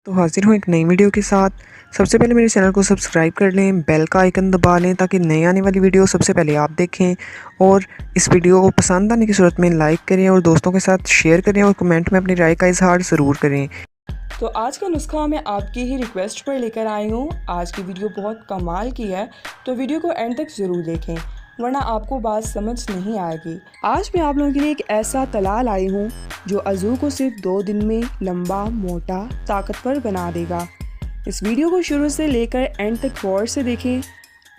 तो हाज़िर हूँ एक नई वीडियो के साथ। सबसे पहले मेरे चैनल को सब्सक्राइब कर लें, बेल का आइकन दबा लें ताकि नई आने वाली वीडियो सबसे पहले आप देखें। और इस वीडियो को पसंद आने की सूरत में लाइक करें और दोस्तों के साथ शेयर करें और कमेंट में अपनी राय का इजहार ज़रूर करें। तो आज का नुस्खा मैं आपकी ही रिक्वेस्ट पर लेकर आई हूँ। आज की वीडियो बहुत कमाल की है, तो वीडियो को एंड तक ज़रूर देखें वरना आपको बात समझ नहीं आएगी। आज मैं आप लोगों के लिए एक ऐसा तला लाई हूँ जो अज़ू को सिर्फ 2 दिन में लंबा, मोटा, ताकतवर बना देगा। इस वीडियो को शुरू से लेकर एंड तक गौर से देखें।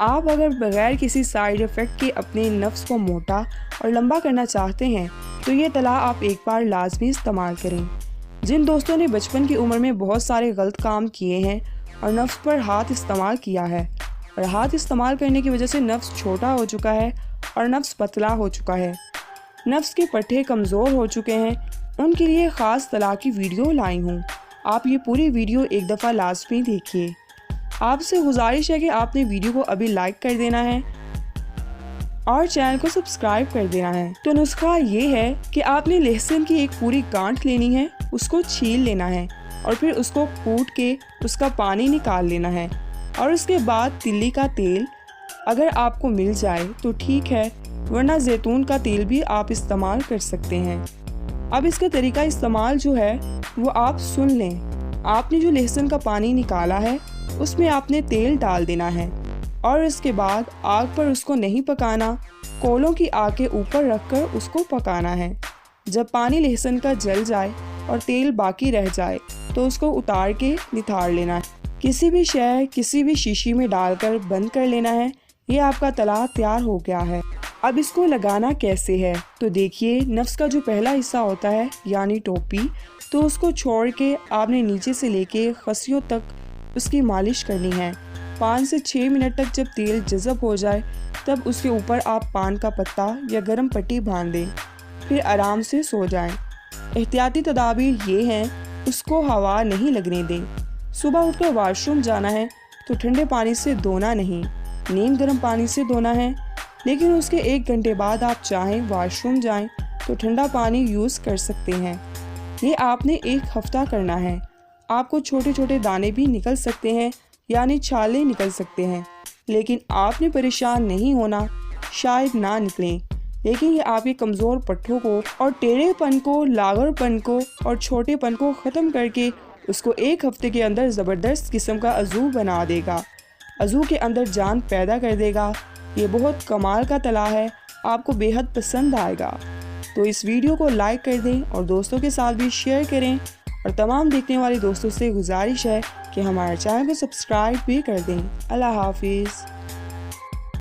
आप अगर बगैर किसी साइड इफ़ेक्ट के अपने नफ्स को मोटा और लंबा करना चाहते हैं तो ये तला आप एक बार लाजमी इस्तेमाल करें। जिन दोस्तों ने बचपन की उम्र में बहुत सारे गलत काम किए हैं और नफ्स पर हाथ इस्तेमाल किया है और हाथ इस्तेमाल करने की वजह से नफ्स छोटा हो चुका है और नफ्स पतला हो चुका है, नफ्स के पट्टे कमज़ोर हो चुके हैं, उनके लिए ख़ास तला की वीडियो लाई हूँ। आप ये पूरी वीडियो एक दफ़ा लाजमी देखिए। आपसे गुजारिश है कि आपने वीडियो को अभी लाइक कर देना है और चैनल को सब्सक्राइब कर देना है। तो नुस्खा ये है कि आपने लहसुन की एक पूरी गांठ लेनी है, उसको छील लेना है और फिर उसको कूट के उसका पानी निकाल लेना है। और उसके बाद तिल्ली का तेल अगर आपको मिल जाए तो ठीक है, वरना जैतून का तेल भी आप इस्तेमाल कर सकते हैं। अब इसका तरीका इस्तेमाल जो है वो आप सुन लें। आपने जो लहसुन का पानी निकाला है उसमें आपने तेल डाल देना है और इसके बाद आग पर उसको नहीं पकाना, कोलों की आग के ऊपर रखकर उसको पकाना है। जब पानी लहसुन का जल जाए और तेल बाकी रह जाए तो उसको उतार के निथार लेना है। किसी भी शय किसी भी शीशी में डालकर बंद कर लेना है। ये आपका तला तैयार हो गया है। अब इसको लगाना कैसे है तो देखिए, नफ्स का जो पहला हिस्सा होता है यानी टोपी, तो उसको छोड़ के आपने नीचे से लेके खसियों तक उसकी मालिश करनी है। 5 से 6 मिनट तक जब तेल जज़ब हो जाए तब उसके ऊपर आप पान का पत्ता या गर्म पट्टी बांध दें, फिर आराम से सो जाएं। एहतियाती तदाबीर ये हैं, उसको हवा नहीं लगने दें। सुबह उठकर वॉशरूम जाना है तो ठंडे पानी से धोना नहीं, नीम गर्म पानी से धोना है। लेकिन उसके 1 घंटे बाद आप चाहें वॉशरूम जाएं तो ठंडा पानी यूज़ कर सकते हैं। ये आपने 1 हफ्ता करना है। आपको छोटे छोटे दाने भी निकल सकते हैं यानी छाले निकल सकते हैं, लेकिन आपने परेशान नहीं होना, शायद ना निकलें। लेकिन ये आपके कमज़ोर पट्टों को और टेढ़ेपन को, लागरपन को और छोटेपन को ख़त्म करके उसको 1 हफ्ते के अंदर ज़बरदस्त किस्म का अज़ू बना देगा, अज़ू के अंदर जान पैदा कर देगा। ये बहुत कमाल का तला है, आपको बेहद पसंद आएगा। तो इस वीडियो को लाइक कर दें और दोस्तों के साथ भी शेयर करें और तमाम देखने वाले दोस्तों से गुजारिश है कि हमारे चैनल को सब्सक्राइब भी कर दें। अल्लाह हाफिज़।